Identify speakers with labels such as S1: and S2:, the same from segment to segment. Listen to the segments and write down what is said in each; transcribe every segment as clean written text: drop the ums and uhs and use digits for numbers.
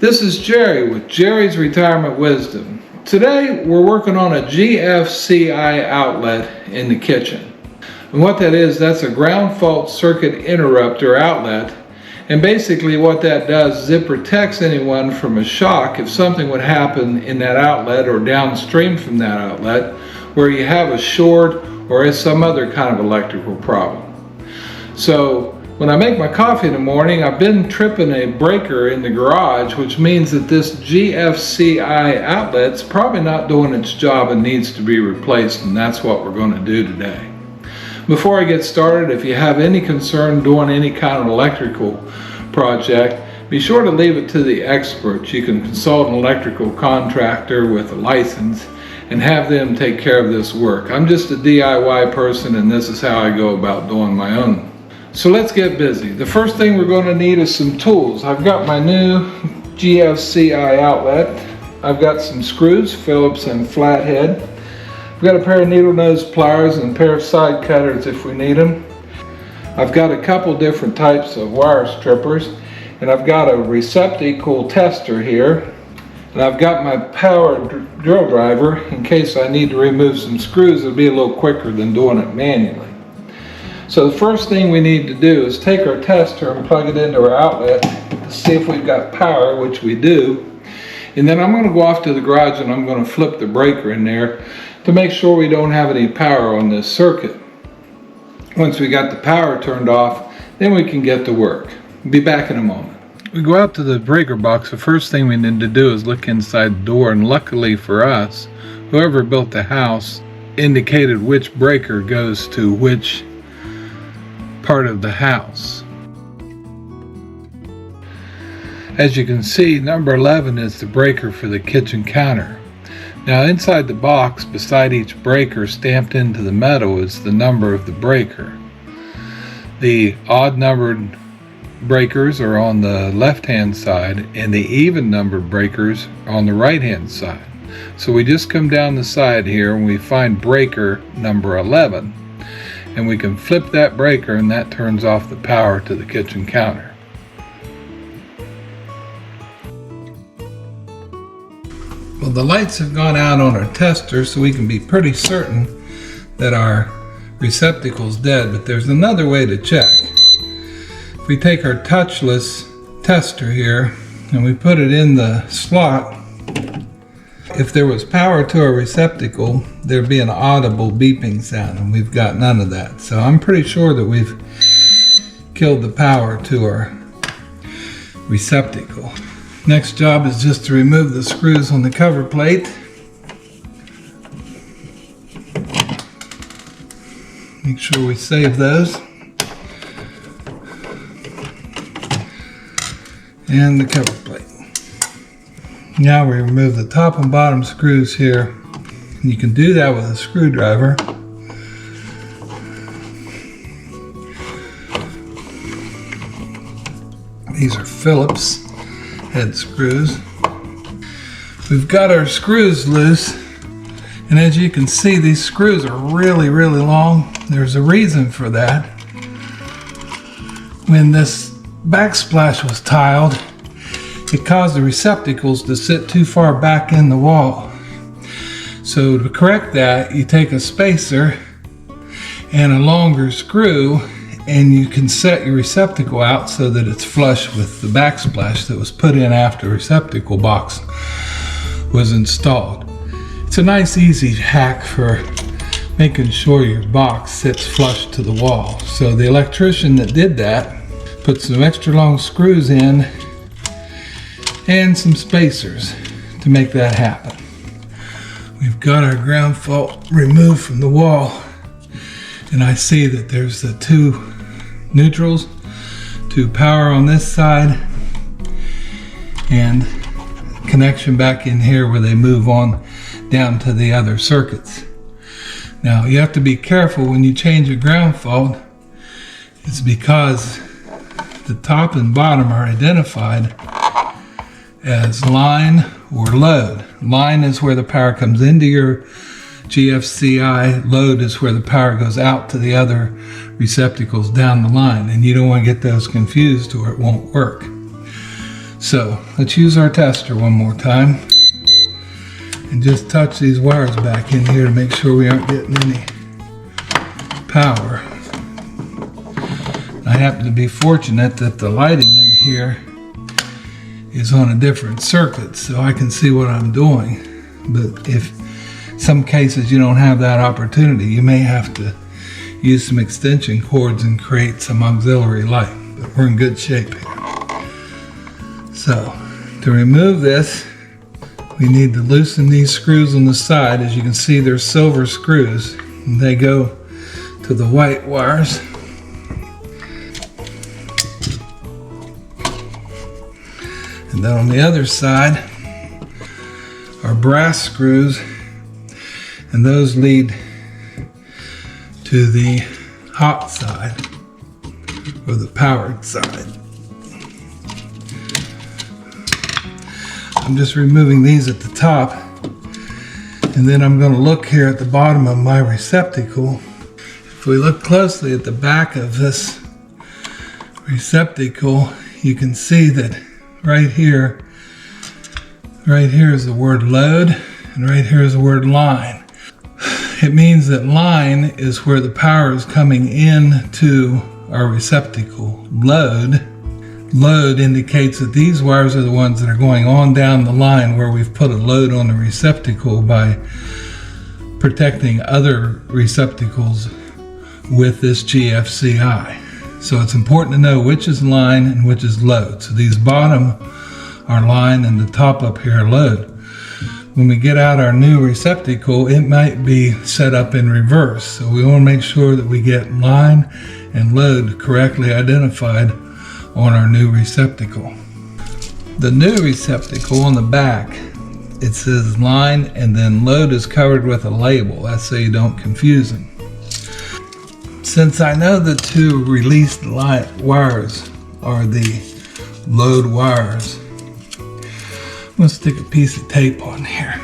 S1: This is Jerry with Jerry's Retirement Wisdom. Today we're working on a GFCI outlet in the kitchen. And what that is, that's a ground fault circuit interrupter outlet. And basically what that does is it protects anyone from a shock if something would happen in that outlet or downstream from that outlet where you have a short or some other kind of electrical problem. So when I make my coffee in the morning, I've been tripping a breaker in the garage, which means that this GFCI outlet's probably not doing its job and needs to be replaced, and that's what we're going to do today. Before I get started, if you have any concern doing any kind of electrical project, be sure to leave it to the experts. You can consult an electrical contractor with a license and have them take care of this work. I'm just a DIY person, and this is how I go about doing my own. So let's get busy. The first thing we're going to need is some tools. I've got my new GFCI outlet. I've got some screws, Phillips and flathead. I've got a pair of needle nose pliers and a pair of side cutters if we need them. I've got a couple different types of wire strippers, and I've got a receptacle tester here. And I've got my power drill driver in case I need to remove some screws. It'll be a little quicker than doing it manually. So the first thing we need to do is take our tester and plug it into our outlet to see if we've got power, which we do. And then I'm going to go off to the garage and I'm going to flip the breaker in there to make sure we don't have any power on this circuit. Once we got the power turned off, then we can get to work. Be back in a moment. We go out to the breaker box. The first thing we need to do is look inside the door, and luckily for us, whoever built the house indicated which breaker goes to which part of the house. As you can see, number 11 is the breaker for the kitchen counter. Now inside the box, beside each breaker stamped into the metal, is the number of the breaker. The odd numbered breakers are on the left hand side and the even numbered breakers are on the right hand side. So we just come down the side here and we find breaker number 11. And we can flip that breaker and that turns off the power to the kitchen counter. Well, the lights have gone out on our tester, so we can be pretty certain that our receptacle's dead, but there's another way to check. If we take our touchless tester here and we put it in the slot, if there was power to our receptacle, there'd be an audible beeping sound, and we've got none of that. So I'm pretty sure that we've killed the power to our receptacle. Next job is just to remove the screws on the cover plate. Make sure we save those. And the cover plate. Now we remove the top and bottom screws here. And you can do that with a screwdriver. These are Phillips head screws. We've got our screws loose, and as you can see, these screws are really long. There's a reason for that. When this backsplash was tiled, it caused the receptacles to sit too far back in the wall. So to correct that, you take a spacer and a longer screw, and you can set your receptacle out so that it's flush with the backsplash that was put in after the receptacle box was installed. It's a nice, easy hack for making sure your box sits flush to the wall. So the electrician that did that put some extra long screws in and some spacers to make that happen. We've got our ground fault removed from the wall, and I see that there's the two neutrals, two power on this side, and connection back in here where they move on down to the other circuits. Now you have to be careful when you change a ground fault. It's because the top and bottom are identified as line or load. Line is where the power comes into your GFCI. Load is where the power goes out to the other receptacles down the line, and you don't want to get those confused or it won't work. So let's use our tester one more time and just touch these wires back in here to make sure we aren't getting any power. I happen to be fortunate that the lighting in here is on a different circuit, so I can see what I'm doing. But if some cases you don't have that opportunity, you may have to use some extension cords and create some auxiliary light. But we're in good shape here. So to remove this, we need to loosen these screws on the side. As you can see, they're silver screws, and they go to the white wires. And then on the other side are brass screws, and those lead to the hot side, or the powered side. I'm just removing these at the top, and then I'm going to look here at the bottom of my receptacle. If we look closely at the back of this receptacle, you can see that right here is the word load, and right here is the word line. It means that line is where the power is coming in to our receptacle. Load indicates that these wires are the ones that are going on down the line, where we've put a load on the receptacle by protecting other receptacles with this GFCI. So it's important to know which is line and which is load. So these bottom are line and the top up here are load. When we get out our new receptacle, it might be set up in reverse. So we want to make sure that we get line and load correctly identified on our new receptacle. The new receptacle on the back, it says line, and then load is covered with a label. That's so you don't confuse them. Since I know the two released light wires are the load wires, I'm going to stick a piece of tape on here.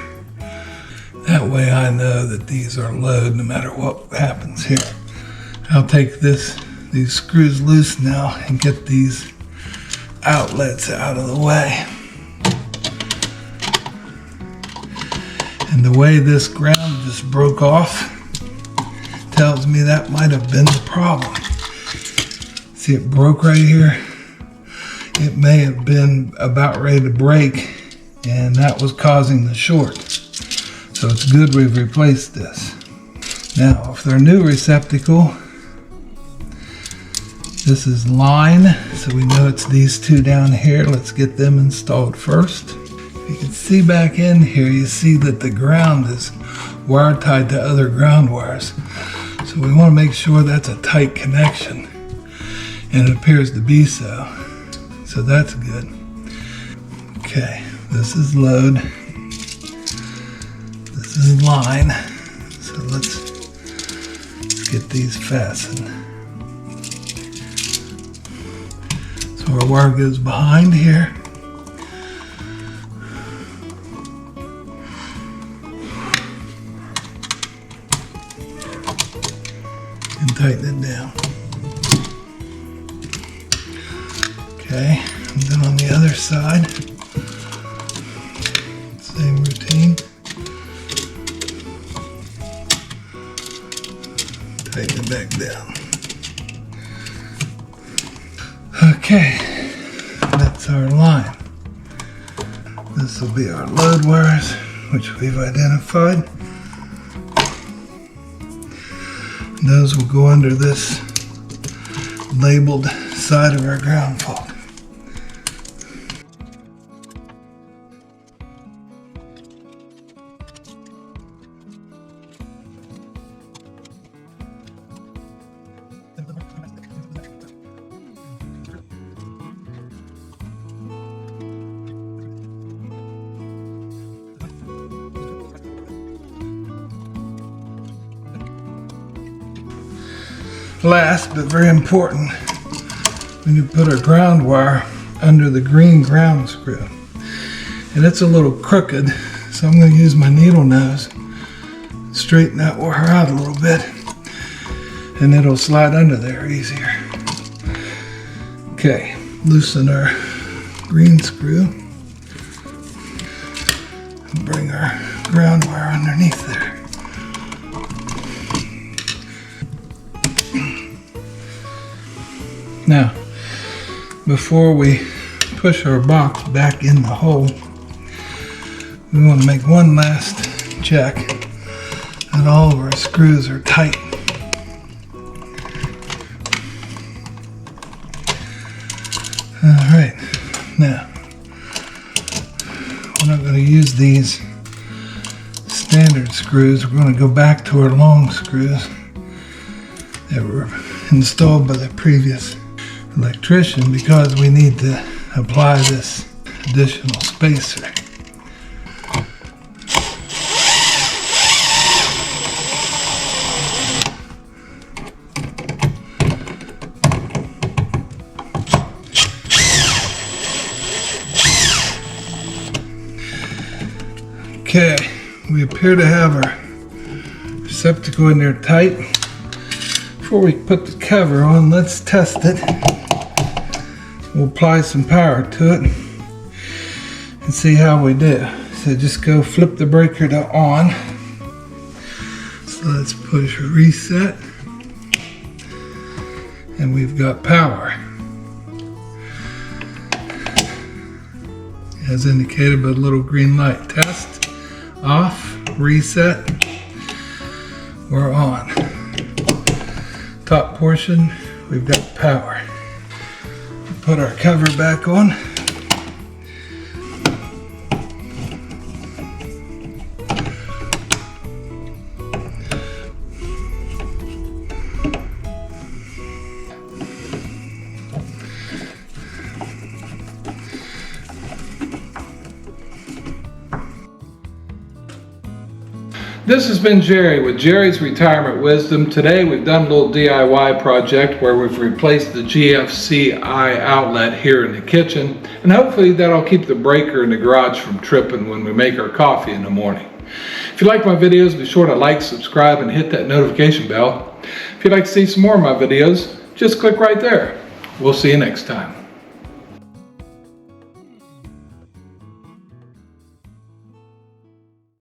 S1: That way I know that these are load no matter what happens here. I'll take these screws loose now and get these outlets out of the way. And the way this ground just broke off tells me that might have been the problem. See, it broke right here. It may have been about ready to break, and that was causing the short. So it's good we've replaced this. Now, if they're a new receptacle, this is line, so we know it's these two down here. Let's get them installed first. If you can see back in here, you see that the ground is wire tied to other ground wires. So we want to make sure that's a tight connection, and it appears to be so. So that's good. Okay, this is load. This is line. So let's get these fastened. So our wire goes behind here. And tighten it down. Okay, and then on the other side, same routine. Tighten it back down. Okay, that's our line. This will be our load wires, which we've identified. Those will go under this labeled side of our ground fault. Last, but very important, we need to put our ground wire under the green ground screw. And it's a little crooked, so I'm going to use my needle nose, straighten that wire out a little bit, and it'll slide under there easier. Okay, loosen our green screw. And bring our ground wire underneath there. Now, before we push our box back in the hole, we want to make one last check that all of our screws are tight. Alright, now we're not going to use these standard screws. We're going to go back to our long screws that were installed by the previous electrician because we need to apply this additional spacer. Okay, we appear to have our receptacle in there tight. Before we put the cover on, let's test it. We'll apply some power to it and see how we do. So just go flip the breaker to on. So let's push reset. And we've got power. As indicated by the little green light. Test. Off, reset, we're on. Top portion, we've got power. Put our cover back on. This has been Jerry with Jerry's Retirement Wisdom. Today we've done a little DIY project where we've replaced the GFCI outlet here in the kitchen, and hopefully that'll keep the breaker in the garage from tripping when we make our coffee in the morning. If you like my videos, be sure to like, subscribe, and hit that notification bell. If you'd like to see some more of my videos, just click right there. We'll see you next time.